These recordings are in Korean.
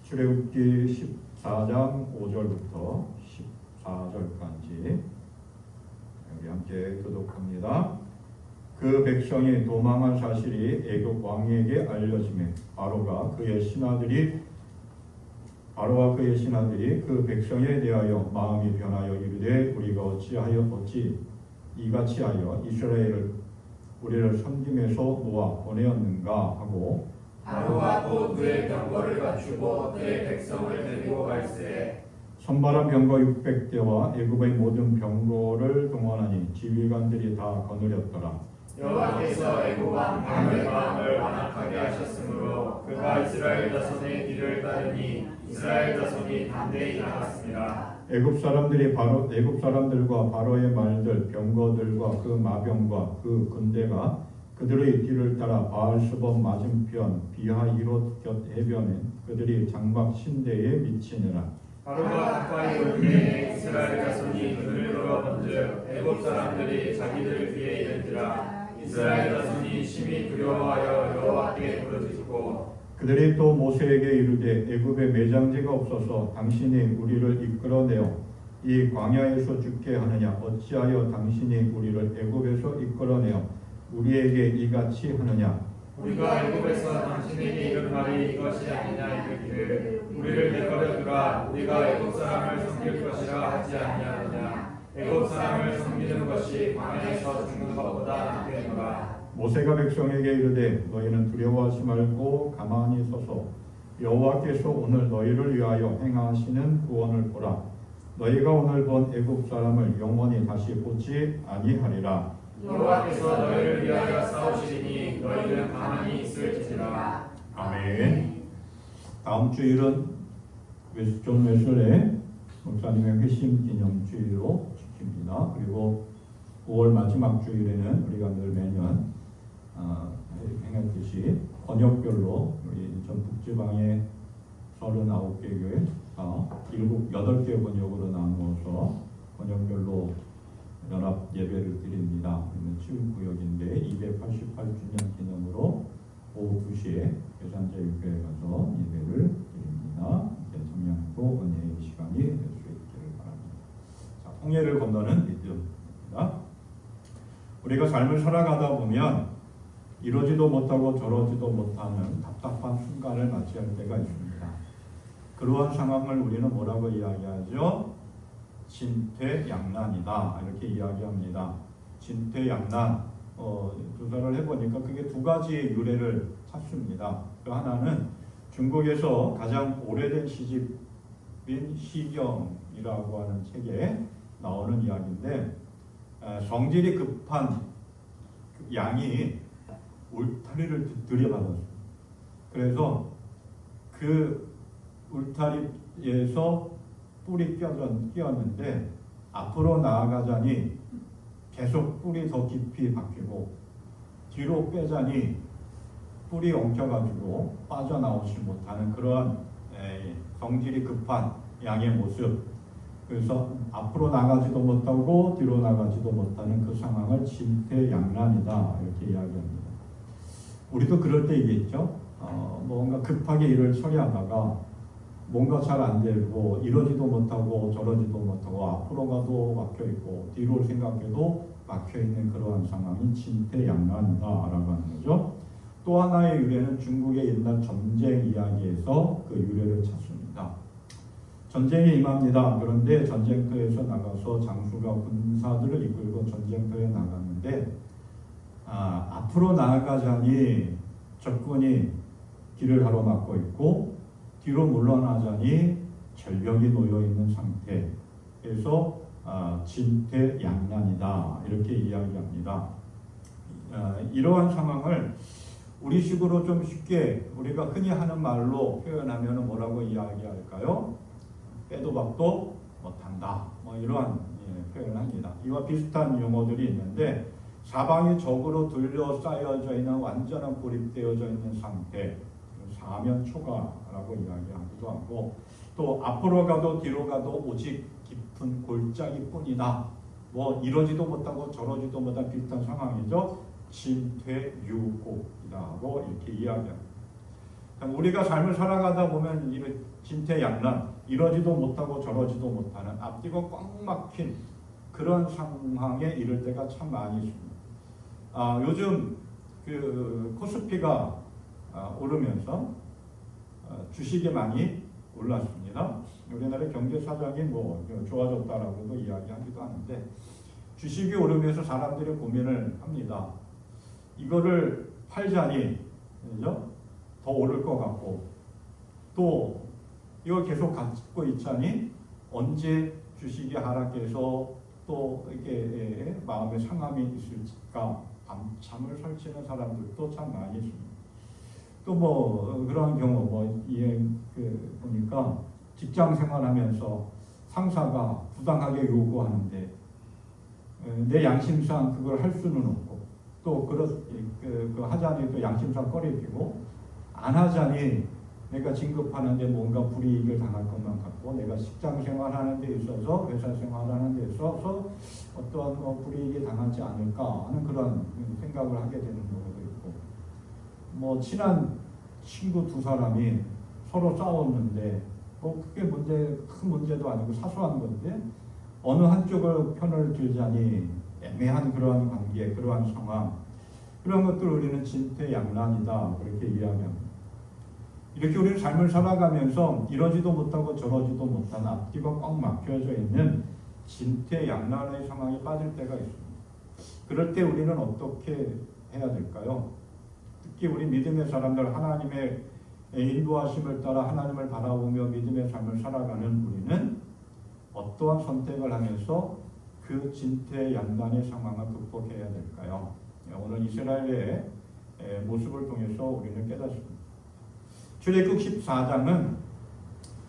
출애굽기 14장 5절부터 14절까지 우리 함께 교독합니다. 그 백성이 도망한 사실이 애굽 왕에게 알려지매 바로와 그의 신하들이 그 백성에 대하여 마음이 변하여 이르되 우리가 어찌 이같이 하여 이스라엘을 우리를 섬김에서 놓아 보내었는가 하고 바로가 또 그의 병거를 갖추고 그의 백성을 데리고 갈새 선발한 병거 600대와 애굽의 모든 병거를 동원하니 지휘관들이 다 거느렸더라. 여호와께서 애굽 왕 바로의 마음을 완악하게 하셨으므로 그가 이스라엘 자손의 뒤를 따르니 이스라엘 자손이 담대히 나갔습니다. 애굽 사람들과 바로의 말들 병거들과 그 마병과 그 군대가 그들의 뒤를 따라 바알스본 맞은편 비하히롯 곁 해변에 그들이 장막 신대에 미치니라. 바로가 가까이 올 때에 이스라엘 자손이 눈을 들어본즉 애굽 사람들이 자기들 뒤에 이른지라. 이스라엘 자손이 심히 두려워하여 여호와께 부르짖고 그들이 또 모세에게 이르되 애굽에 매장지가 없어서 당신이 우리를 이끌어내어 이 광야에서 죽게 하느냐 어찌하여 당신이 우리를 애굽에서 이끌어내어 우리에게 이같이 하느냐. 우리가 애굽에서 당신에게 이른 말이 이것이 아니냐 이르기를 우리를 내버려 두라. 우리가 애굽 사람을 섬길 것이라 하지 아니하느냐. 애굽 사람을 섬기는 것이 광야에서 죽는 것보다 낫겠노라. 모세가 백성에게 이르되 너희는 두려워하지 말고 가만히 서서 여호와께서 오늘 너희를 위하여 행하시는 구원을 보라. 너희가 오늘 본 애굽 사람을 영원히 다시 보지 아니하리라. 여호와께서 너희를 위하여 싸우시리니 너희는 가만히 있을지라. 아멘. 다음 주일은 존 웨슬레 목사님의 회심 기념 주일로 지킵니다. 그리고 5월 마지막 주일에는 우리가 늘 매년 행했듯이 번역별로 우리 전 북지방의 39개 교회가 8개 번역으로 나누어서 번역별로 연합 예배를 드립니다. 우리는 치유구역인데 288주년 기념으로 오후 2시에 계산제일교회 가서 예배를 드립니다. 청량하고 은혜의 시간이 될 수 있기를 바랍니다. 자, 홍해를 건너는 믿음입니다. 우리가 삶을 살아가다 보면 이러지도 못하고 저러지도 못하는 답답한 순간을 맞이할 때가 있습니다. 그러한 상황을 우리는 뭐라고 이야기하죠? 진퇴양난이다 이렇게 이야기합니다. 진퇴양난 조사를 해보니까 그게 두 가지 유래를 찾습니다. 그 하나는 중국에서 가장 오래된 시집인 시경이라고 하는 책에 나오는 이야기인데 성질이 급한 양이 울타리를 들여받았어요. 그래서 그 울타리에서 뿔이 끼었는데 앞으로 나아가자니 계속 뿔이 더 깊이 박히고 뒤로 빼자니 뿔이 엉켜가지고 빠져나오지 못하는 그러한 성질이 급한 양의 모습. 그래서 앞으로 나가지도 못하고 뒤로 나가지도 못하는 그 상황을 진퇴양난이다 이렇게 이야기합니다. 우리도 그럴 때 있겠죠. 뭔가 급하게 일을 처리하다가 뭔가 잘 안 되고 이러지도 못하고 저러지도 못하고 앞으로 가도 막혀있고 뒤로 생각해도 막혀있는 그러한 상황이 진퇴양난이다라고 하는 거죠. 또 하나의 유래는 중국의 옛날 전쟁 이야기에서 그 유래를 찾습니다. 전쟁이 임합니다. 그런데 전쟁터에서 나가서 장수가 군사들을 이끌고 전쟁터에 나갔는데 앞으로 나아가자니 적군이 길을 가로막고 있고 뒤로 물러나자니 절벽이 놓여있는 상태에서 진퇴양난이다 이렇게 이야기합니다. 이러한 상황을 우리식으로 좀 쉽게 우리가 흔히 하는 말로 표현하면 뭐라고 이야기할까요? 빼도 박도 못한다 이러한 표현을 합니다. 이와 비슷한 용어들이 있는데 사방이 적으로 둘러싸여져 있는 완전한 고립되어져 있는 상태 사면초가라고 이야기하기도 하고 또 앞으로 가도 뒤로 가도 오직 깊은 골짜기뿐이다. 이러지도 못하고 저러지도 못한 비슷한 상황이죠. 진퇴유곡이라고 이렇게 이야기합니다. 우리가 삶을 살아가다 보면 진퇴양난, 이러지도 못하고 저러지도 못하는 앞뒤가 꽉 막힌 그런 상황에 이를 때가 참 많이 있습니다. 요즘 그 코스피가 오르면서 주식이 많이 올랐습니다. 우리나라 경제 사정이 뭐 좋아졌다라고도 이야기하기도 하는데, 주식이 오르면서 사람들이 고민을 합니다. 이거를 팔자니, 그죠? 더 오를 것 같고, 또 이걸 계속 갖고 있자니 언제 주식이 하락해서 또 이게 마음의 상함이 있을까 밤잠을 설치는 사람들도 참 많이 있습니다. 또 뭐 그런 경우 보니까 직장 생활하면서 상사가 부당하게 요구하는데 내 양심상 그걸 할 수는 없고, 또 하자니 또 양심상 꺼리피고, 안 하자니 내가 진급하는데 뭔가 불이익을 당할 것만 같고, 내가 직장 생활하는 데 있어서, 회사 생활하는 데 있어서 어떠한 불이익이 당하지 않을까 하는 그런 생각을 하게 되는 경우도 있고, 뭐 친한 친구 두 사람이 서로 싸웠는데 크게 큰 문제도 아니고 사소한 건데 어느 한쪽을 편을 들자니 애매한 그러한 관계, 그러한 상황, 그런 것들 우리는 진퇴양난이다 그렇게 이야기합니다. 이렇게 우리는 삶을 살아가면서 이러지도 못하고 저러지도 못한 앞뒤가 꽉 막혀져 있는 진퇴양난의 상황에 빠질 때가 있습니다. 그럴 때 우리는 어떻게 해야 될까요? 특히 우리 믿음의 사람들, 하나님의 인도하심을 따라 하나님을 바라보며 믿음의 삶을 살아가는 우리는 어떠한 선택을 하면서 그 진퇴양난의 상황을 극복해야 될까요? 오늘 이스라엘의 모습을 통해서 우리는 깨닫습니다. 출애굽 14장은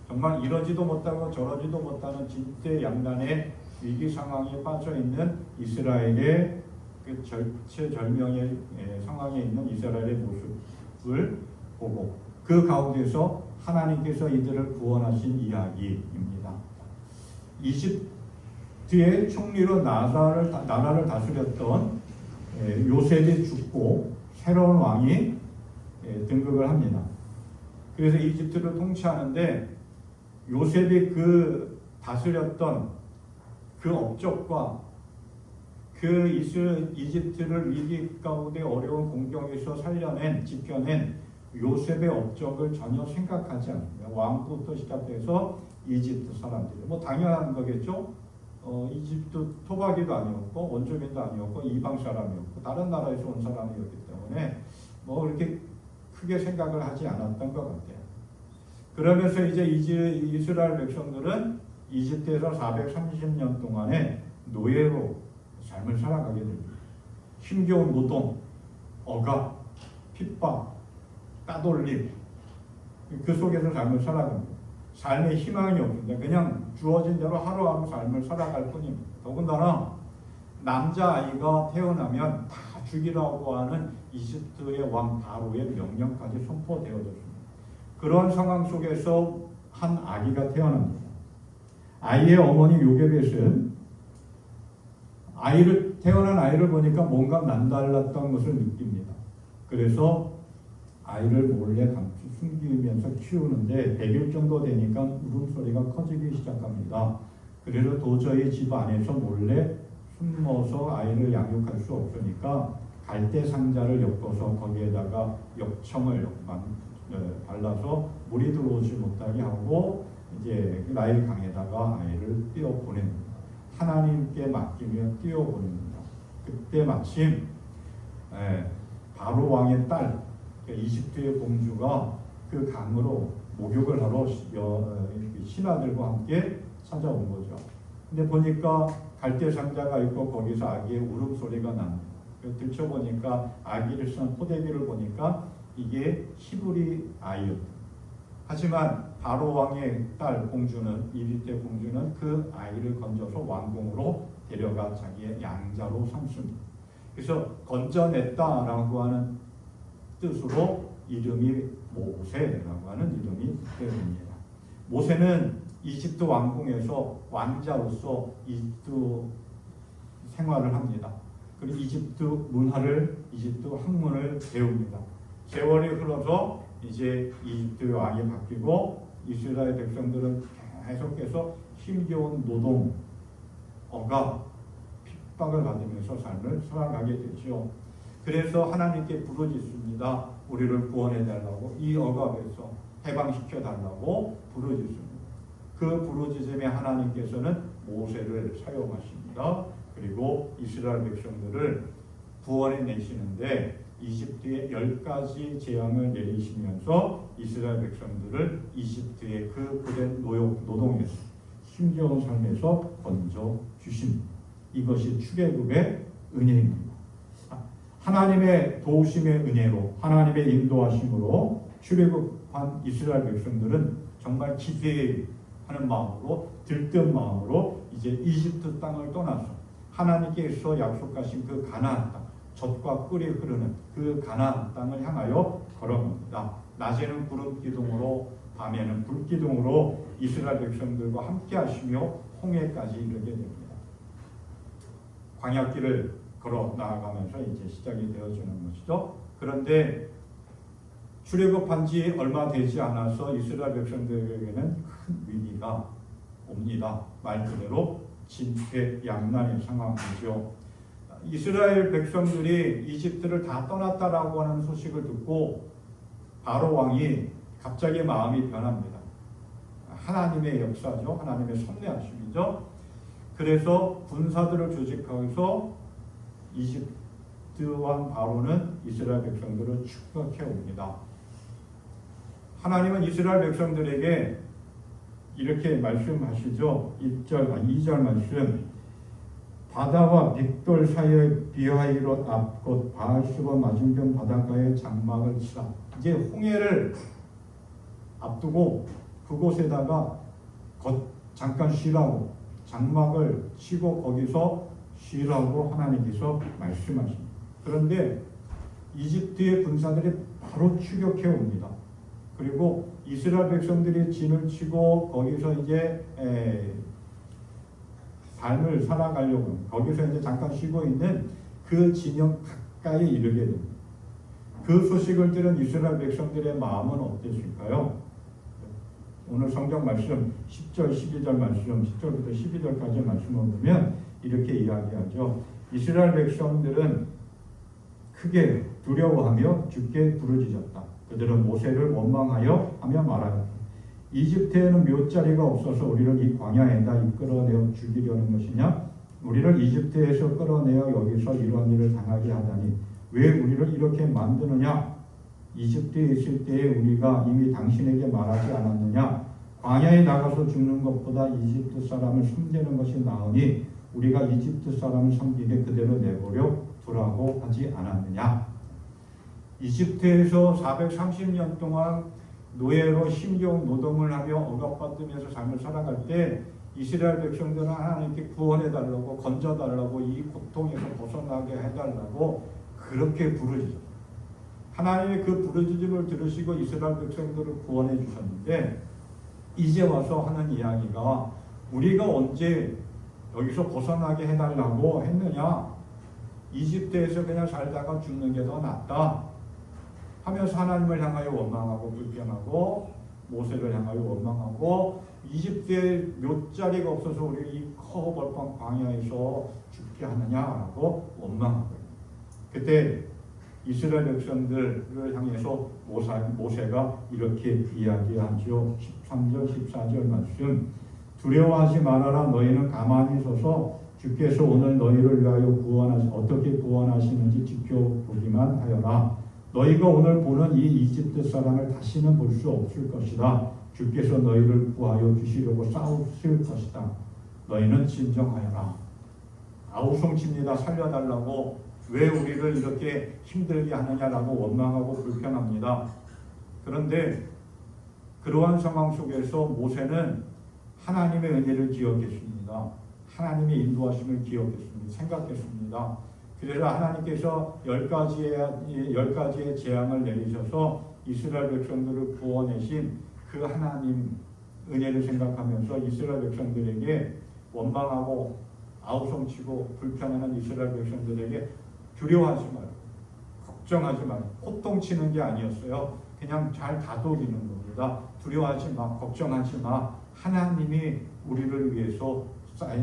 정말 이러지도 못하고 저러지도 못하는 진퇴양난의 위기 상황에 빠져 있는 이스라엘의 그 절체절명의 상황에 있는 이스라엘의 모습을 보고, 그 가운데서 하나님께서 이들을 구원하신 이야기입니다. 이집트의 총리로 나라를 다스렸던 요셉이 죽고 새로운 왕이 등극을 합니다. 그래서 이집트를 통치하는데 요셉이 그 다스렸던 그 업적과 그 이집트를 위기 가운데 어려운 공경에서 지켜낸 요셉의 업적을 전혀 생각하지 않습니다. 왕부터 시작해서 이집트 사람들이 뭐 당연한 거겠죠. 이집트 토박이도 아니었고 원주민도 아니었고 이방 사람이었고 다른 나라에서 온 사람이었기 때문에 뭐 그렇게 크게 생각을 하지 않았던 것 같아요. 그러면서 이제 이스라엘 백성들은 이집트에서 430년 동안의 노예로 삶을 살아가게 됩니다. 힘겨운 노동, 억압, 핍박, 따돌림, 그 속에서 삶을 살아갑니다. 삶의 희망이 없습니다. 그냥 주어진 대로 하루하루 삶을 살아갈 뿐입니다. 더군다나 남자아이가 태어나면 다 죽이라고 하는 이집트의 왕 바로의 명령까지 선포되어졌습니다. 그런 상황 속에서 한 아기가 태어납니다. 아이의 어머니 요게벳은 태어난 아이를 보니까 뭔가 남달랐던 것을 느낍니다. 그래서 아이를 몰래 숨기면서 키우는데 100일 정도 되니까 울음소리가 커지기 시작합니다. 그래서 도저히 집 안에서 몰래 숨어서 아이를 양육할 수 없으니까 갈대 상자를 엮어서 거기에다가 역청을 발라서 물이 들어오지 못하게 하고 이제 나일 강에다가 아이를 띄워 보냅니다. 하나님께 맡기며 띄워 보냅니다. 그때 마침 바로 왕의 딸 이집트의 공주가 그 강으로 목욕을 하러 신하들과 함께 찾아온 거죠. 근데 보니까 갈대 상자가 있고 거기서 아기의 울음소리가 납니다. 들춰보니까 아기를 쓴 포대기를 보니까 이게 히브리 아이였다. 하지만 바로 왕의 딸 공주는, 이집트의 공주는 그 아이를 건져서 왕궁으로 데려가 자기의 양자로 삼습니다. 그래서 건져냈다라고 하는 뜻으로 이름이 모세라고 하는 이름이 되어집니다. 모세는 이집트 왕궁에서 왕자로서 이집트 생활을 합니다. 그리고 이집트 문화를, 이집트 학문을 배웁니다. 세월이 흘러서 이제 이집트 왕이 바뀌고 이스라엘 백성들은 계속해서 힘겨운 노동, 억압, 핍박을 받으면서 삶을 살아가게 되죠. 그래서 하나님께 부르짖습니다. 우리를 구원해달라고, 이 억압에서 해방시켜달라고 부르짖습니다. 그 부르짖음에 하나님께서는 모세를 사용하십니다. 그리고 이스라엘 백성들을 구원해내시는데 이집트의 10가지 재앙을 내리시면서 이스라엘 백성들을 이집트의 그 고된 노동에서, 힘겨운 삶에서 건져 주십니다. 이것이 출애굽의 은혜입니다. 하나님의 도우심의 은혜로, 하나님의 인도하심으로 출애굽한 이스라엘 백성들은 정말 기대하는 마음으로, 들뜬 마음으로 이제 이집트 땅을 떠나서 하나님께서 약속하신 그 가나안 땅, 젖과 꿀이 흐르는 그 가나안 땅을 향하여 걸어갑니다. 낮에는 구름 기둥으로, 밤에는 불 기둥으로 이스라엘 백성들과 함께 하시며 홍해까지 이르게 됩니다. 광야길을 걸어 나아가면서 이제 시작이 되어지는 것이죠. 그런데 출애굽한 지 얼마 되지 않아서 이스라엘 백성들에게는 큰 위기가 옵니다. 말 그대로 진퇴양난의 상황이죠. 이스라엘 백성들이 이집트를 다 떠났다라고 하는 소식을 듣고 바로 왕이 갑자기 마음이 변합니다. 하나님의 역사죠. 하나님의 섭리하심이죠. 그래서 군사들을 조직해서 이집트 왕 바로는 이스라엘 백성들을 추격해 옵니다. 하나님은 이스라엘 백성들에게 이렇게 말씀하시죠. 2절 말씀. 바다와 빅돌 사이의 비하이롯 앞 곧 바알수바 맞은편 바닷가에 장막을 치라. 이제 홍해를 앞두고 그곳에다가 잠깐 쉬라고 장막을 치고 거기서 쉬라고 하나님께서 말씀하십니다. 그런데 이집트의 군사들이 바로 추격해 옵니다. 그리고 이스라엘 백성들이 진을 치고 거기서 이제 삶을 살아가려고 거기서 이제 잠깐 쉬고 있는 그 진영 가까이 이르게 됩니다. 그 소식을 들은 이스라엘 백성들의 마음은 어땠을까요? 오늘 성경 말씀 10절, 12절 말씀, 10절부터 12절까지 말씀을 보면 이렇게 이야기하죠. 이스라엘 백성들은 크게 두려워하며 주께 부르짖었다. 그들은 모세를 원망하여 하며 말하였다. 이집트에는 묘자리가 없어서 우리를 이 광야에다 이끌어내어 죽이려는 것이냐? 우리를 이집트에서 끌어내어 여기서 이러한 일을 당하게 하다니 왜 우리를 이렇게 만드느냐? 이집트에 있을 때에 우리가 이미 당신에게 말하지 않았느냐? 광야에 나가서 죽는 것보다 이집트 사람을 섬기는 것이 나으니 우리가 이집트 사람을 섬기게 그대로 내버려 두라고 하지 않았느냐? 이집트에서 430년 동안 노예로 힘겨운 노동을 하며 억압받으면서 삶을 살아갈 때 이스라엘 백성들은 하나님께 구원해달라고, 건져달라고, 이 고통에서 벗어나게 해달라고 그렇게 부르짖었어요. 하나님의 그 부르짖음을 들으시고 이스라엘 백성들을 구원해 주셨는데 이제 와서 하는 이야기가 우리가 언제 여기서 벗어나게 해달라고 했느냐? 이집트에서 그냥 살다가 죽는 게 더 낫다 하면서 하나님을 향하여 원망하고 불평하고 모세를 향하여 원망하고 이집트에 묘자리가 없어서 우리 이 커벌판 광야에서 죽게 하느냐라고 원망하고 그때 이스라엘 백성들을 향해서 모세가 이렇게 이야기하죠. 13절 14절 말씀. 두려워하지 말아라. 너희는 가만히 서서 주께서 오늘 너희를 위하여 어떻게 구원하시는지 지켜보기만 하여라. 너희가 오늘 보는 이 이집트 사람을 다시는 볼 수 없을 것이다. 주께서 너희를 구하여 주시려고 싸우실 것이다. 너희는 진정하여라. 아우성칩니다. 살려달라고. 왜 우리를 이렇게 힘들게 하느냐라고 원망하고 불평합니다. 그런데 그러한 상황 속에서 모세는 하나님의 은혜를 기억했습니다. 하나님의 인도하심을 기억했습니다. 생각했습니다. 그래서 하나님께서 10가지의 재앙을 내리셔서 이스라엘 백성들을 구원하신 그 하나님 은혜를 생각하면서 이스라엘 백성들에게 원망하고 아우성치고 불평하는 이스라엘 백성들에게 두려워하지 말고 걱정하지 말고 호통치는 게 아니었어요. 그냥 잘 다독이는 겁니다. 두려워하지 마, 걱정하지 마. 하나님이 우리를 위해서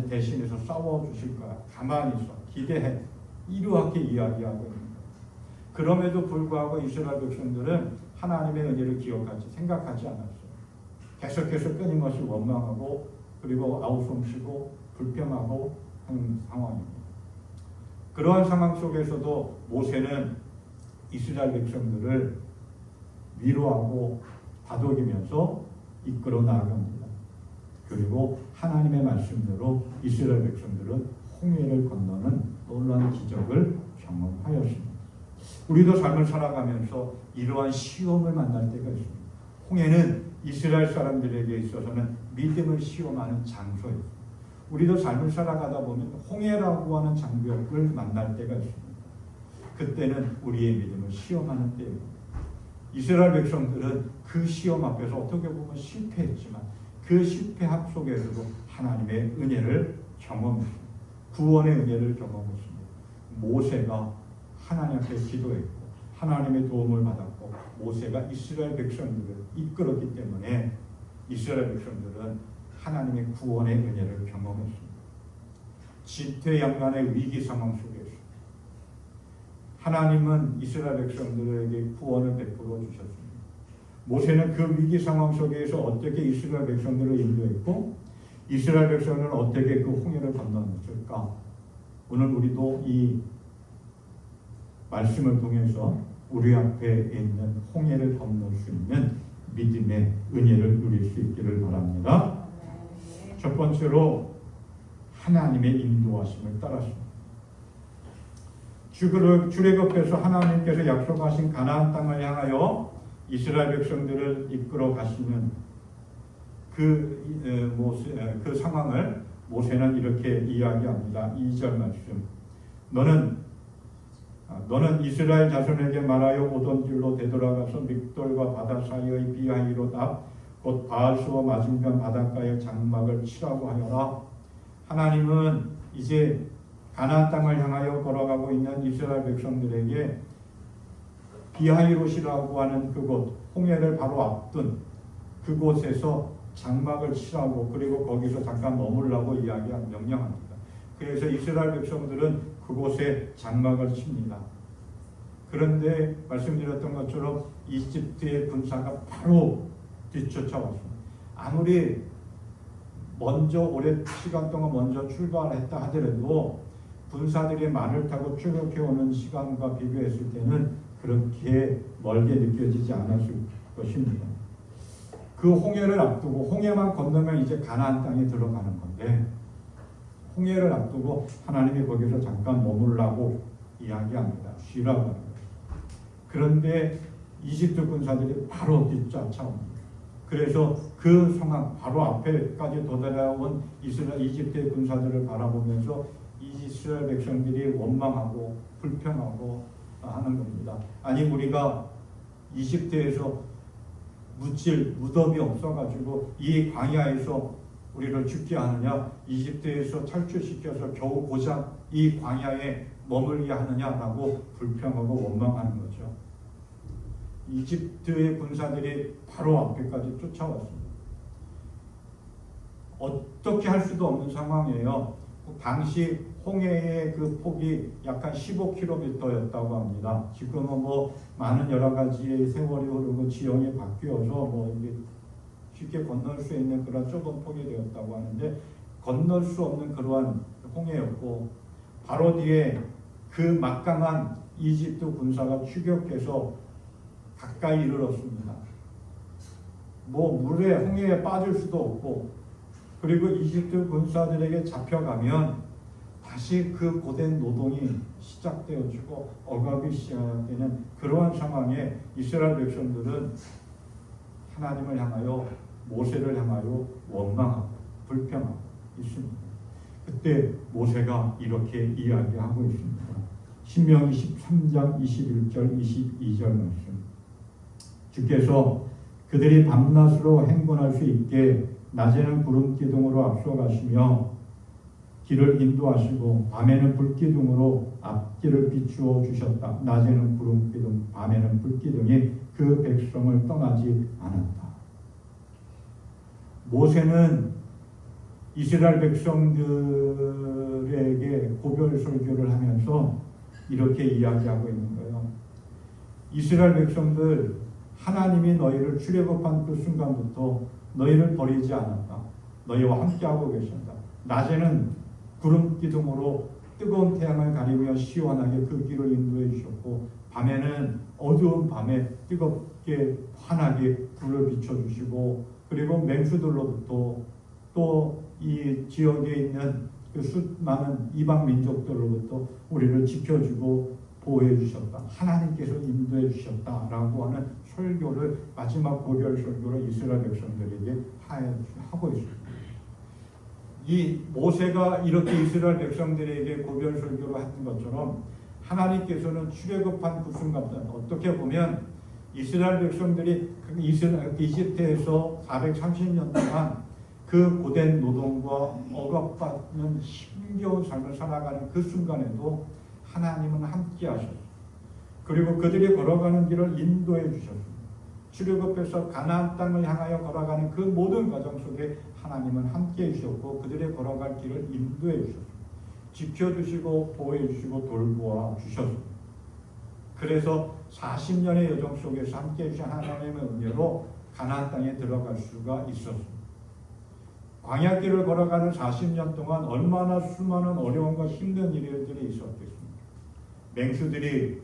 대신해서 싸워주실 거야. 가만히 있어. 기대해. 이렇게 이야기하고 있는 거예요. 그럼에도 불구하고 이스라엘 백성들은 하나님의 은혜를 기억하지 생각하지 않았어요. 계속해서 끊임없이 원망하고 그리고 아우성치고 불평하고 하는 상황입니다. 그러한 상황 속에서도 모세는 이스라엘 백성들을 위로하고 다독이면서 이끌어 나아갑니다. 그리고 하나님의 말씀대로 이스라엘 백성들은 홍해를 건너는 놀라운 기적을 경험하였습니다. 우리도 삶을 살아가면서 이러한 시험을 만날 때가 있습니다. 홍해는 이스라엘 사람들에게 있어서는 믿음을 시험하는 장소예요. 우리도 삶을 살아가다 보면 홍해라고 하는 장벽을 만날 때가 있습니다. 그때는 우리의 믿음을 시험하는 때입니다. 이스라엘 백성들은 그 시험 앞에서 어떻게 보면 실패했지만 그 실패함 속에서도 하나님의 은혜를 경험했습니다. 구원의 은혜를 경험했습니다. 모세가 하나님 앞에 기도했고 하나님의 도움을 받았고 모세가 이스라엘 백성들을 이끌었기 때문에 이스라엘 백성들은 하나님의 구원의 은혜를 경험했습니다. 지태양난의 위기 상황 속에서 하나님은 이스라엘 백성들에게 구원을 베풀어 주셨습니다. 모세는 그 위기 상황 속에서 어떻게 이스라엘 백성들을 인도했고 이스라엘 백성은 어떻게 그 홍해를 건너갔을까? 오늘 우리도 이 말씀을 통해서 우리 앞에 있는 홍해를 건널 수 있는 믿음의 은혜를 누릴 수 있기를 바랍니다. 첫 번째로 하나님의 인도하심을 따랐습니다. 출애굽에서 하나님께서 약속하신 가나안 땅을 향하여 이스라엘 백성들을 이끌어 가시는 그 상황을 모세는 이렇게 이야기합니다. 2절 말씀. 너는 이스라엘 자손에게 말하여 오던 길로 되돌아가서 믹돌과 바다 사이의 비하이로다 곧 바알수와 맞은편 바닷가에 장막을 치라고 하여라. 하나님은 이제 가나안 땅을 향하여 걸어가고 있는 이스라엘 백성들에게 비하이롯이라고 하는 그곳, 홍해를 바로 앞둔 그곳에서 장막을 치라고 그리고 거기서 잠깐 머물라고 명령합니다. 그래서 이스라엘 백성들은 그곳에 장막을 칩니다. 그런데 말씀드렸던 것처럼 이집트의 군사가 바로 뒤쫓아왔습니다. 아무리 오래 시간 동안 먼저 출발했다 하더라도 군사들이 말을 타고 추격해 오는 시간과 비교했을 때는 그렇게 멀게 느껴지지 않았을 것입니다. 그 홍해를 앞두고 홍해만 건너면 이제 가나안 땅에 들어가는 건데 홍해를 앞두고 하나님이 거기서 잠깐 머물라고 이야기합니다. 쉬라고 합니다. 그런데 이집트 군사들이 바로 뒤쫓아옵니다. 그래서 그 상황 바로 앞에까지 도달해온 이집트의 군사들을 바라보면서 이스라엘 백성들이 원망하고 불평하고 하는 겁니다. 아니 우리가 이집트에서 묻힐 무덤이 없어가지고 이 광야에서 우리를 죽게 하느냐, 이집트에서 탈출시켜서 겨우 고작 이 광야에 머물게 하느냐라고 불평하고 원망하는 거죠. 이집트의 군사들이 바로 앞에까지 쫓아왔습니다. 어떻게 할 수도 없는 상황이에요. 당시 홍해의 그 폭이 약간 15km였다고 합니다. 지금은 많은 여러 가지의 세월이 흐르고 지형이 바뀌어서 이게 쉽게 건널 수 있는 그런 좁은 폭이 되었다고 하는데 건널 수 없는 그러한 홍해였고 바로 뒤에 그 막강한 이집트 군사가 추격해서 가까이 이르렀습니다. 물에 홍해에 빠질 수도 없고 그리고 이집트 군사들에게 잡혀가면 다시 그 고된 노동이 시작되어지고 억압이 시작되는 그러한 상황에 이스라엘 백성들은 하나님을 향하여 모세를 향하여 원망하고 불평하고 있습니다. 그때 모세가 이렇게 이야기하고 있습니다. 신명기 13장 21절 22절 말씀. 주께서 그들이 밤낮으로 행군할 수 있게 낮에는 구름 기둥으로 앞서가시며 길을 인도하시고 밤에는 불기둥으로 앞길을 비추어 주셨다. 낮에는 구름기둥, 밤에는 불기둥이 그 백성을 떠나지 않았다. 모세는 이스라엘 백성들에게 고별 설교를 하면서 이렇게 이야기하고 있는 거예요. 이스라엘 백성들, 하나님이 너희를 출애굽한 그 순간부터 너희를 버리지 않았다. 너희와 함께하고 계신다. 낮에는 구름 기둥으로 뜨거운 태양을 가리며 시원하게 그 길을 인도해 주셨고, 밤에는 어두운 밤에 뜨겁게 환하게 불을 비춰주시고, 그리고 맹수들로부터 또 이 지역에 있는 그 수많은 이방 민족들로부터 우리를 지켜주고 보호해 주셨다. 하나님께서 인도해 주셨다라고 하는 설교를 마지막 고별 설교로 이스라엘 백성들에게 하고 있습니다. 이 모세가 이렇게 이스라엘 백성들에게 고별 설교를 하는 것처럼 하나님께서는 출애굽한 그 순간부터 어떻게 보면 이스라엘 백성들이 이집트에서 430년 동안 그 고된 노동과 억압받는 힘겨운 삶을 살아가는 그 순간에도 하나님은 함께 하셨어요. 그리고 그들이 걸어가는 길을 인도해 주셨습니다. 출애굽해서 가나안 땅을 향하여 걸어가는 그 모든 과정 속에 하나님은 함께 해주셨고 그들의 걸어갈 길을 인도해 주셨습니다. 지켜주시고 보호해 주시고 돌보아 주셨습니다. 그래서 40년의 여정 속에서 함께 해주신 하나님의 은혜로 가나안 땅에 들어갈 수가 있었습니다. 광야길을 걸어가는 40년 동안 얼마나 수많은 어려움과 힘든 일들이 있었겠습니까? 맹수들이,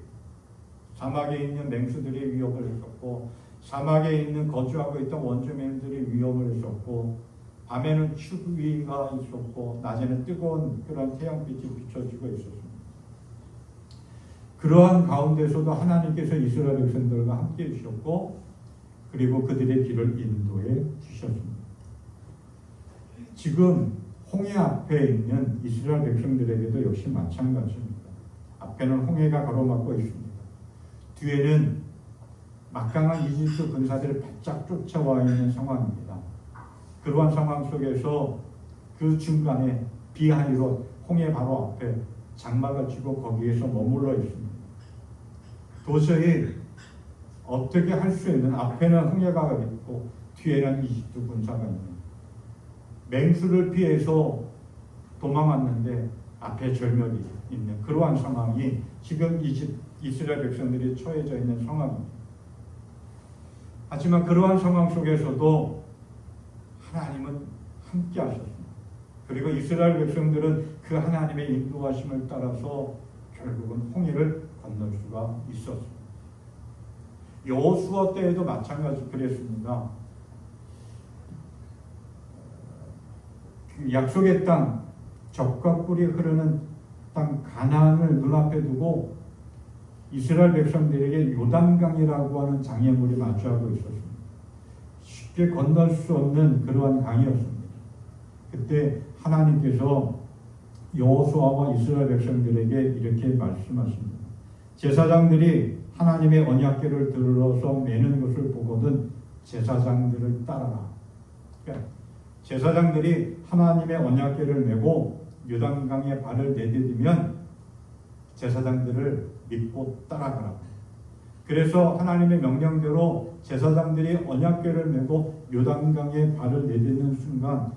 사막에 있는 맹수들이 위협을 했었고, 사막에 있는 거주하고 있던 원주민들이 위협을 했었고, 밤에는 추위가 있었고, 낮에는 뜨거운 그런 태양빛이 비춰지고 있었습니다. 그러한 가운데서도 하나님께서 이스라엘 백성들과 함께 해주셨고, 그리고 그들의 길을 인도해 주셨습니다. 지금 홍해 앞에 있는 이스라엘 백성들에게도 역시 마찬가지입니다. 앞에는 홍해가 가로막고 있습니다. 뒤에는 막강한 이집트 군사들이 바짝 쫓아와 있는 상황입니다. 그러한 상황 속에서 그 중간에 비하이로 홍해 바로 앞에 장막을 치고 거기에서 머물러 있습니다. 도저히 어떻게 할 수 있는, 앞에는 홍해가 있고 뒤에는 이집트 군사가 있는, 맹수를 피해서 도망왔는데 앞에 절멸이 있는 그러한 상황이 지금 이스라엘 백성들이 처해져 있는 상황입니다. 하지만 그러한 상황 속에서도 하나님은 함께 하셨습니다. 그리고 이스라엘 백성들은 그 하나님의 인도하심을 따라서 결국은 홍해를 건널 수가 있었습니다. 여호수아 때에도 마찬가지 그랬습니다. 약속의 땅, 젖과 꿀이 흐르는 땅 가나안을 눈앞에 두고 이스라엘 백성들에게 요단강이라고 하는 장애물이 마주하고 있었습니다. 쉽게 건널 수 없는 그러한 강이었습니다. 그때 하나님께서 여호수아와 이스라엘 백성들에게 이렇게 말씀하십니다. 제사장들이 하나님의 언약궤를 들어서 매는 것을 보거든 제사장들을 따라라. 그러니까 제사장들이 하나님의 언약궤를 메고 요단강에 발을 내디디면 제사장들을 믿고 따라가라. 그래서 하나님의 명령대로 제사장들이 언약궤를 메고 요단강에 발을 내딛는 순간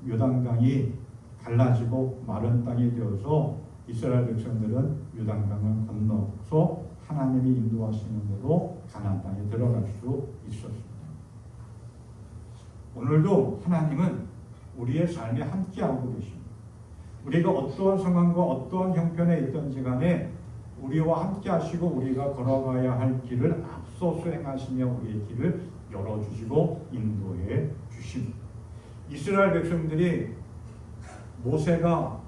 요단강이 갈라지고 마른 땅이 되어서 이스라엘 백성들은 요단강을 건너서 하나님이 인도하시는 대로 가나안 땅에 들어갈 수 있었습니다. 오늘도 하나님은 우리의 삶에 함께하고 계십니다. 우리가 어떠한 상황과 어떠한 형편에 있든지 간에 우리와 함께 하시고 우리가 걸어가야 할 길을 앞서 수행하시며 우리의 길을 열어주시고 인도해 주십니다. 이스라엘 백성들이 모세가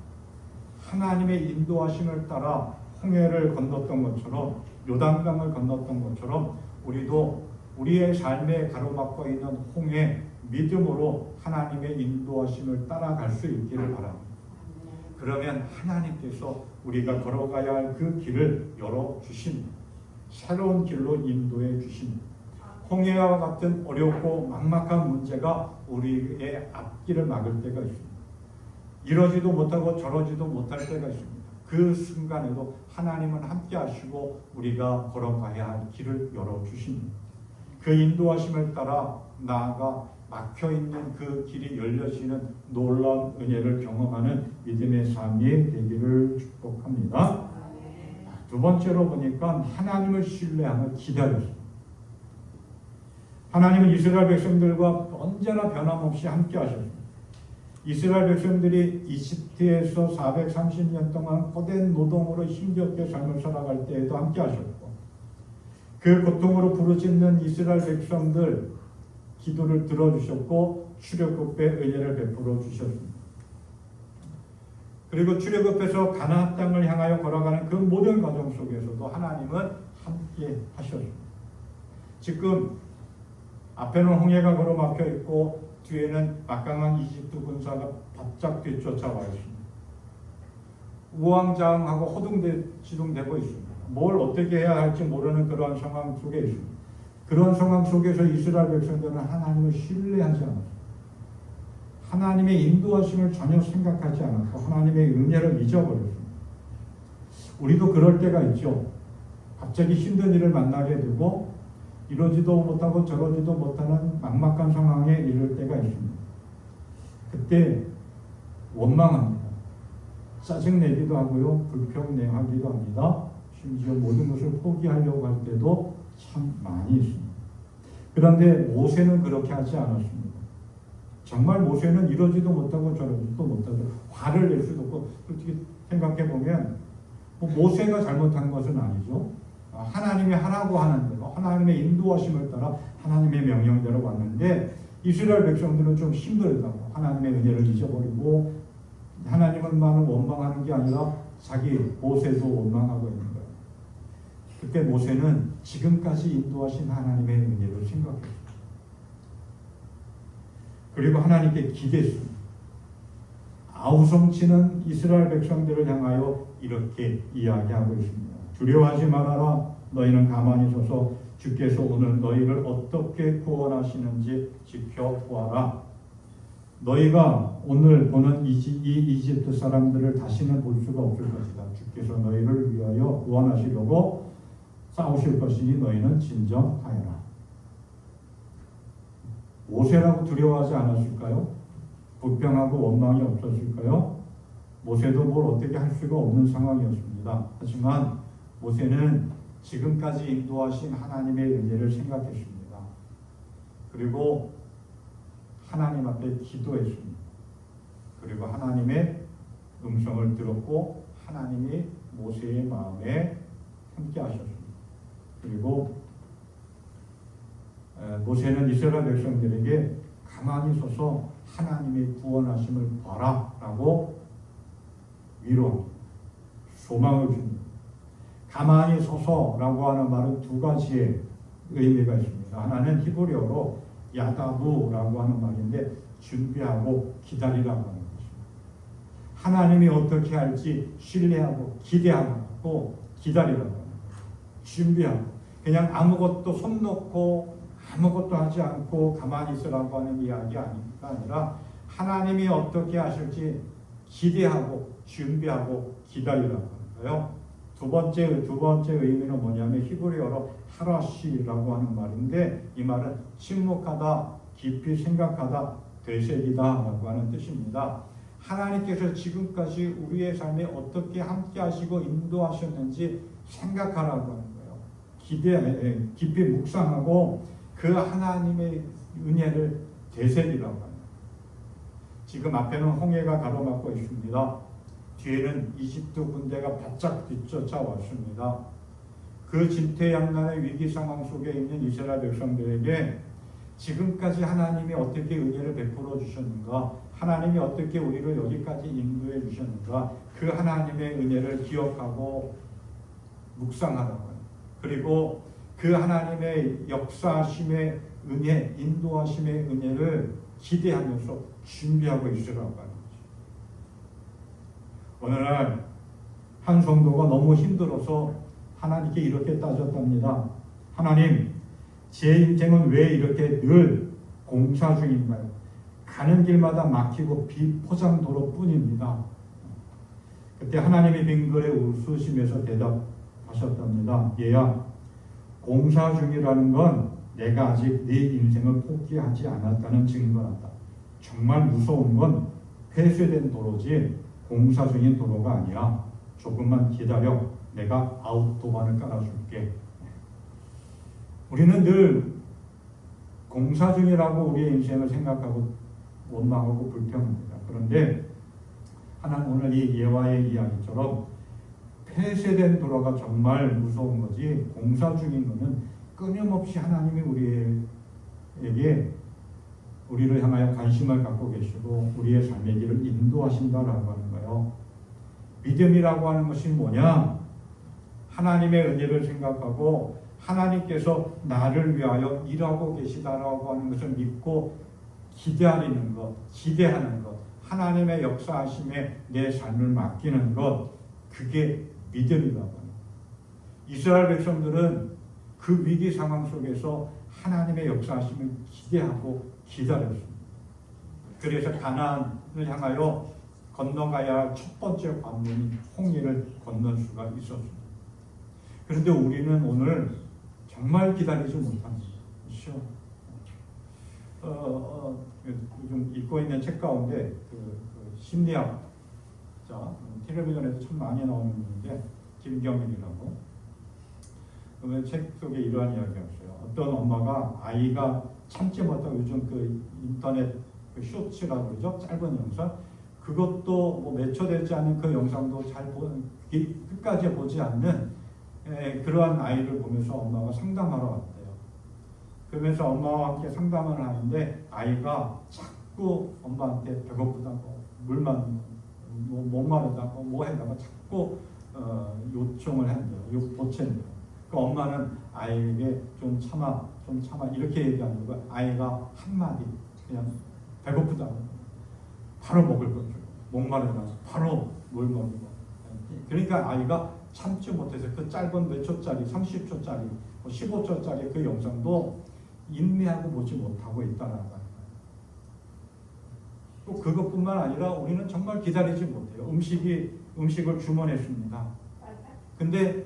하나님의 인도하심을 따라 홍해를 건넜던 것처럼 요단강을 건넜던 것처럼 우리도 우리의 삶에 가로막고 있는 홍해 믿음으로 하나님의 인도하심을 따라갈 수 있기를 바랍니다. 그러면 하나님께서 우리가 걸어가야 할 그 길을 열어주십니다. 새로운 길로 인도해 주십니다. 홍해와 같은 어렵고 막막한 문제가 우리의 앞길을 막을 때가 있습니다. 이러지도 못하고 저러지도 못할 때가 있습니다. 그 순간에도 하나님은 함께 하시고 우리가 걸어가야 할 길을 열어주십니다. 그 인도하심을 따라 나아가 막혀있는 그 길이 열려지는 놀라운 은혜를 경험하는 믿음의 삶이 되기를 축복합니다. 두 번째로 보니까 하나님을 신뢰하며 기다렸습니다. 하나님은 이스라엘 백성들과 언제나 변함없이 함께 하셨습니다. 이스라엘 백성들이 이집트에서 430년 동안 거대한 노동으로 힘겹게 삶을 살아갈 때에도 함께 하셨고, 그 고통으로 부르짖는 이스라엘 백성들 기도를 들어주셨고 출애굽의 은혜를 베풀어 주셨습니다. 그리고 출애굽해서 가나안 땅을 향하여 걸어가는 그 모든 과정 속에서도 하나님은 함께 하셨습니다. 지금 앞에는 홍해가 걸어막혀 있고 뒤에는 막강한 이집트 군사가 바짝 뒤쫓아와 있습니다. 우왕좌왕하고 허둥지둥되고 있습니다. 뭘 어떻게 해야 할지 모르는 그러한 상황 속에 있습니다. 그런 상황 속에서 이스라엘 백성들은 하나님을 신뢰하지 않았습니다. 하나님의 인도하심을 전혀 생각하지 않았고 하나님의 은혜를 잊어버렸습니다. 우리도 그럴 때가 있죠. 갑자기 힘든 일을 만나게 되고 이러지도 못하고 저러지도 못하는 막막한 상황에 이를 때가 있습니다. 그때 원망합니다. 짜증내기도 하고요. 불평내하기도 합니다. 심지어 모든 것을 포기하려고 할 때도 참 많이 있습니다. 그런데 모세는 그렇게 하지 않았습니다. 정말 모세는 이러지도 못하고 저러지도 못하고 화를 낼 수도 없고, 솔직히 생각해보면 모세가 잘못한 것은 아니죠. 하나님이 하라고 하는 대로 하나님의 인도하심을 따라 하나님의 명령대로 왔는데 이스라엘 백성들은 좀 힘들다고 하나님의 은혜를 잊어버리고 하나님만을 원망하는 게 아니라 자기 모세도 원망하고 있는 거예요. 그때 모세는 지금까지 인도하신 하나님의 은혜를 생각했습니다. 그리고 하나님께 기대했습니다. 아우성치는 이스라엘 백성들을 향하여 이렇게 이야기하고 있습니다. 두려워하지 말아라. 너희는 가만히 서서 주께서 오늘 너희를 어떻게 구원하시는지 지켜보아라. 너희가 오늘 보는 이 이집트 사람들을 다시는 볼 수가 없을 것이다. 주께서 너희를 위하여 구원하시려고 싸우실 것이니 너희는 진정하여라. 모세라고 두려워하지 않았을까요? 불평하고 원망이 없었을까요? 모세도 뭘 어떻게 할 수가 없는 상황이었습니다. 하지만 모세는 지금까지 인도하신 하나님의 은혜를 생각했습니다. 그리고 하나님 앞에 기도했습니다. 그리고 하나님의 음성을 들었고 하나님이 모세의 마음에 함께 하셨습니다. 그리고 모세는 이스라엘 백성들에게 가만히 서서 하나님의 구원하심을 봐라 라고 위로합니다. 소망을 줍니다. 가만히 서서라고 하는 말은 두 가지의 의미가 있습니다. 하나는 히브리어로 야다부라고 하는 말인데 준비하고 기다리라고 하는 것입니다. 하나님이 어떻게 할지 신뢰하고 기대하고 기다리라고 하는 거예요. 준비하고 그냥 아무것도 손 놓고 아무것도 하지 않고 가만히 있으라고 하는 이야기가 아니라 하나님이 어떻게 하실지 기대하고 준비하고 기다리라고 하는 거예요. 두 번째 의미는 뭐냐면 히브리어로 하라시라고 하는 말인데 이 말은 침묵하다, 깊이 생각하다, 되새기다라고 하는 뜻입니다. 하나님께서 지금까지 우리의 삶에 어떻게 함께 하시고 인도하셨는지 생각하라고 하는 거예요. 깊이 묵상하고 그 하나님의 은혜를 되새기라고 합니다. 지금 앞에는 홍해가 가로막고 있습니다. 뒤에는 이집트 군대가 바짝 뒤쫓아왔습니다. 그 진퇴양난의 위기 상황 속에 있는 이스라엘 백성들에게 지금까지 하나님이 어떻게 은혜를 베풀어 주셨는가, 하나님이 어떻게 우리를 여기까지 인도해 주셨는가, 그 하나님의 은혜를 기억하고 묵상하라고 해요. 그리고 그 하나님의 역사하심의 은혜, 인도하심의 은혜를 기대하면서 준비하고 있으라고 하는 거죠. 오늘날 한 성도가 너무 힘들어서 하나님께 이렇게 따졌답니다. 하나님, 제 인생은 왜 이렇게 늘 공사 중인가요? 가는 길마다 막히고 비포장도로뿐입니다. 그때 하나님이 빙글에 웃으시면서 대답하셨답니다. 얘야, 공사 중이라는 건 내가 아직 네 인생을 포기하지 않았다는 증거란다. 정말 무서운 건 폐쇄된 도로지 공사 중인 도로가 아니야. 조금만 기다려. 내가 아웃도반을 깔아줄게. 우리는 늘 공사 중이라고 우리의 인생을 생각하고 원망하고 불평합니다. 그런데 하나님 오늘 이 예화의 이야기처럼 폐쇄된 도로가 정말 무서운 거지, 공사 중인 거는 끊임없이 하나님이 우리에게 우리를 향하여 관심을 갖고 계시고 우리의 삶의 길을 인도하신다라고 하는 거예요. 믿음이라고 하는 것이 뭐냐? 하나님의 은혜를 생각하고 하나님께서 나를 위하여 일하고 계시다라고 하는 것을 믿고 기대하는 것, 기대하는 것, 하나님의 역사하심에 내 삶을 맡기는 것, 그게 믿음이라고 합니다. 이스라엘 백성들은 그 위기 상황 속에서 하나님의 역사하심을 기대하고 기다렸습니다. 그래서 가나안을 향하여 건너가야 할 첫 번째 관문인 홍해를 건널 수가 있었습니다. 그런데 우리는 오늘 정말 기다리지 못합니다. 그렇죠? 요즘 읽고 있는 책 가운데 그 심리학 텔레비전에서 참 많이 나오는 분인데 김경민이라고, 그 책 속에 이러한 이야기가 있어요. 어떤 엄마가 아이가 참지 못하고 요즘 그 인터넷 그 쇼츠라고 그러죠, 짧은 영상, 그것도 뭐 몇 초 되지 않는 그 영상도 끝까지 보지 않는 그러한 아이를 보면서 엄마가 상담하러 왔대요. 그러면서 엄마와 함께 상담을 하는데 아이가 자꾸 엄마한테 배고프다고, 물만 목마르다고 뭐 했다고 자꾸 요청을 한대요. 보챈대요. 그 엄마는 아이에게 좀 참아 이렇게 얘기하는 거, 아이가 한마디 그냥 배고프다고 바로 먹을 것 주고, 목마르다고 바로 물 먹이고. 그러니까 아이가 참지 못해서 그 짧은 몇 초짜리, 30초짜리, 15초짜리 그 영상도 인내하고 보지 못하고 있다는 거예요. 또 그것뿐만 아니라 우리는 정말 기다리지 못해요. 음식을 주문했습니다. 근데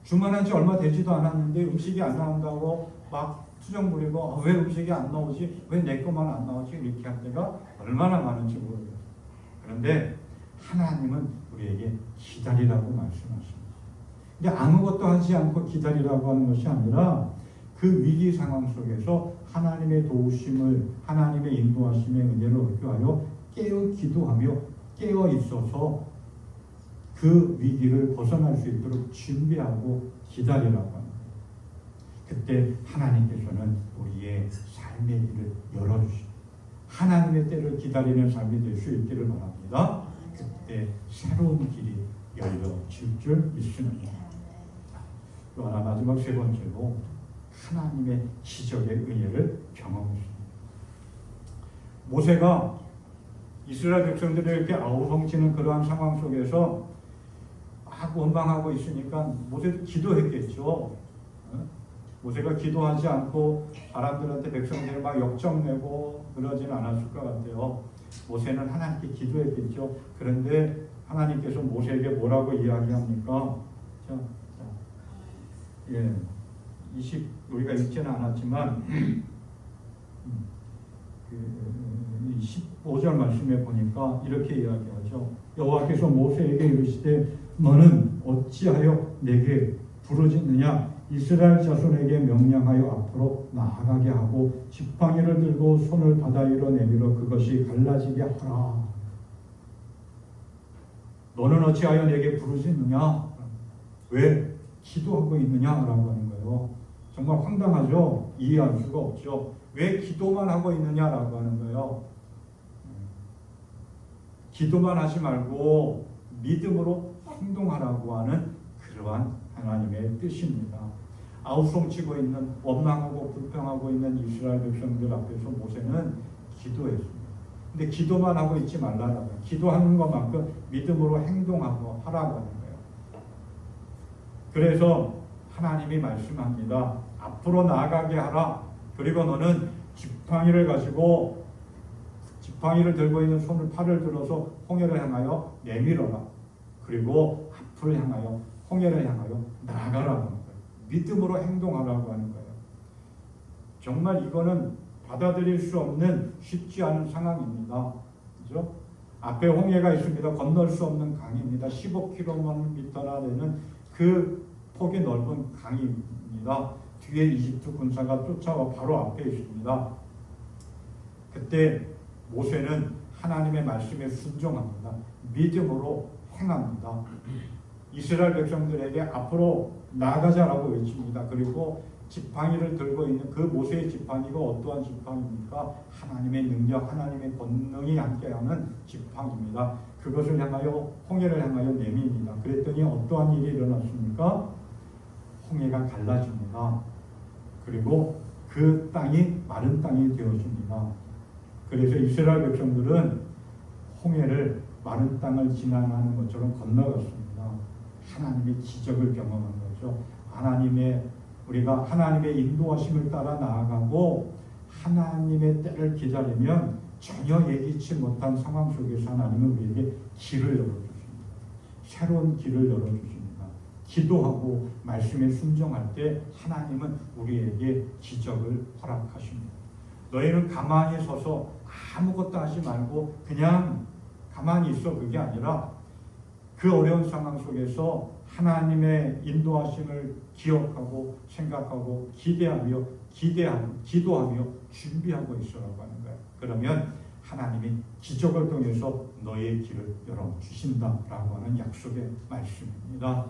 주문한 지 얼마 되지도 않았는데 음식이 안 나온다고 막 투정 부리고, 왜 음식이 안 나오지? 왜 내 것만 안 나오지? 이렇게 할 때가 얼마나 많은지 모르겠어요. 그런데 하나님은 우리에게 기다리라고 말씀하십니다. 근데 아무것도 하지 않고 기다리라고 하는 것이 아니라 그 위기 상황 속에서 하나님의 도우심을, 하나님의 인도하심의 은혜를 얻기 위하여 깨어 기도하며 깨어 있어서 그 위기를 벗어날 수 있도록 준비하고 기다리라고 합니다. 그때 하나님께서는 우리의 삶의 길을 열어주시고 하나님의 때를 기다리는 삶이 될 수 있기를 바랍니다. 그때 새로운 길이 열려질 줄 믿습니다. 또 하나 마지막 세 번째로 하나님의 기적의 은혜를 경험했습니다. 모세가 이스라엘 백성들을 이렇게 아우성치는 그러한 상황 속에서 막 원망하고 있으니까 모세도 기도했겠죠. 모세가 기도하지 않고 사람들한테 백성들을 막 역정내고 그러지는 않았을 것 같아요. 모세는 하나님께 기도했겠죠. 그런데 하나님께서 모세에게 뭐라고 이야기합니까? 우리가 읽지는 않았지만 15절 말씀에 보니까 이렇게 이야기하죠. 여호와께서 모세에게 이르시되 너는 어찌하여 내게 부르짖느냐? 이스라엘 자손에게 명령하여 앞으로 나아가게 하고 지팡이를 들고 손을 바다 위로 내밀어 그것이 갈라지게 하라. 너는 어찌하여 내게 부르짖느냐? 왜 기도하고 있느냐라고 하는 거예요. 정말 황당하죠? 이해할 수가 없죠. 왜 기도만 하고 있느냐라고 하는 거예요. 기도만 하지 말고 믿음으로 행동하라고 하는 그러한 하나님의 뜻입니다. 아우성치고 있는, 원망하고 불평하고 있는 이스라엘 백성들 앞에서 모세는 기도했습니다. 근데 기도만 하고 있지 말라라고, 기도하는 것만큼 믿음으로 행동하고 하라고 하는 거예요. 그래서 하나님이 말씀합니다. 앞으로 나아가게 하라. 그리고 너는 지팡이를 가지고 지팡이를 들고 있는 손을 팔을 들어서 홍해를 향하여 내밀어라. 그리고 앞을 향하여 홍해를 향하여 나아가라고 하는 거예요. 믿음으로 행동하라고 하는 거예요. 정말 이거는 받아들일 수 없는 쉽지 않은 상황입니다. 그죠? 앞에 홍해가 있습니다. 건널 수 없는 강입니다. 15km나 되는 그 폭이 넓은 강입니다. 뒤에 이집트 군사가 쫓아와 바로 앞에 있습니다. 그때 모세는 하나님의 말씀에 순종합니다. 믿음으로 행합니다. 이스라엘 백성들에게 앞으로 나아가자라고 외칩니다. 그리고 지팡이를 들고 있는 그 모세의 지팡이가 어떠한 지팡이입니까? 하나님의 능력, 하나님의 권능이 함께하는 지팡이입니다. 그것을 향하여 홍해를 향하여 내밉니다. 그랬더니 어떠한 일이 일어났습니까? 홍해가 갈라집니다. 그리고 그 땅이 마른 땅이 되어집니다. 그래서 이스라엘 백성들은 홍해를 마른 땅을 지나가는 것처럼 건너갔습니다. 하나님의 기적을 경험한 거죠. 우리가 하나님의 인도하심을 따라 나아가고 하나님의 때를 기다리면 전혀 예기치 못한 상황 속에서 하나님은 우리에게 길을 열어주십니다. 새로운 길을 열어주십니다. 기도하고 말씀에 순종할 때 하나님은 우리에게 기적을 허락하십니다. 너희는 가만히 서서 아무것도 하지 말고 그냥 가만히 있어. 그게 아니라 그 어려운 상황 속에서 하나님의 인도하심을 기억하고 생각하고 기도하며 준비하고 있으라고 하는 거예요. 그러면 하나님이 기적을 통해서 너의 길을 열어주신다라고 하는 약속의 말씀입니다.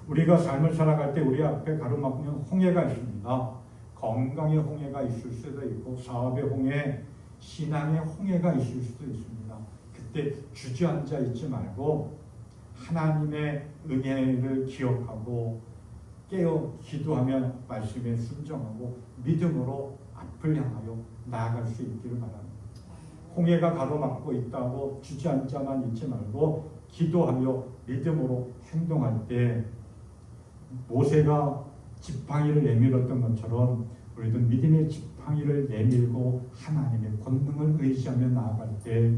우리가 삶을 살아갈 때 우리 앞에 가로막는 홍해가 있습니다. 건강의 홍해가 있을 수도 있고 사업의 홍해, 신앙의 홍해가 있을 수도 있습니다. 그때 주저앉아 있지 말고 하나님의 은혜를 기억하고 깨어 기도하며 말씀에 순종하고 믿음으로 앞을 향하여 나아갈 수 있기를 바랍니다. 홍해가 가로막고 있다고 주저앉아만 있지 말고 기도하며 믿음으로 행동할 때 모세가 지팡이를 내밀었던 것처럼 우리도 믿음의 지팡이를 내밀고 하나님의 권능을 의지하며 나아갈 때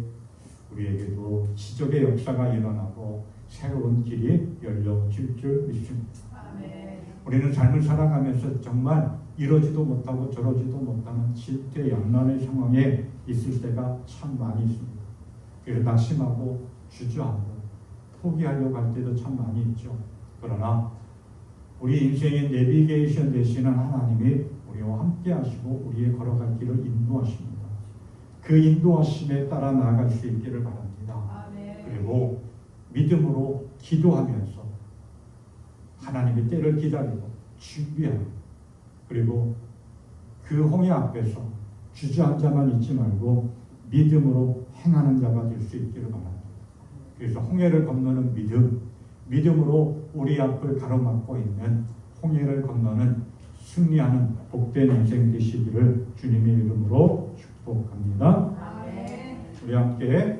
우리에게도 기적의 역사가 일어나고 새로운 길이 열려질 줄 믿습니다. 아멘. 우리는 삶을 살아가면서 정말 이러지도 못하고 저러지도 못하는 질퇴양난의 상황에 있을 때가 참 많이 있습니다. 그래서 낙심하고 주저하고 포기하려고 할 때도 참 많이 있죠. 그러나 우리 인생의 내비게이션 되시는 하나님이 우리와 함께 하시고 우리의 걸어갈 길을 인도하십니다. 그 인도하심에 따라 나아갈 수 있기를 바랍니다. 아멘. 그리고 믿음으로 기도하면서 하나님의 때를 기다리고 준비하고 그리고 그 홍해 앞에서 주저앉아만 있지 말고 믿음으로 행하는 자가 될 수 있기를 바랍니다. 그래서 홍해를 건너는 믿음으로 우리 앞을 가로막고 있는 홍해를 건너는 승리하는 복된 인생 되시기를 주님의 이름으로 축복합니다. 아멘. 우리 함께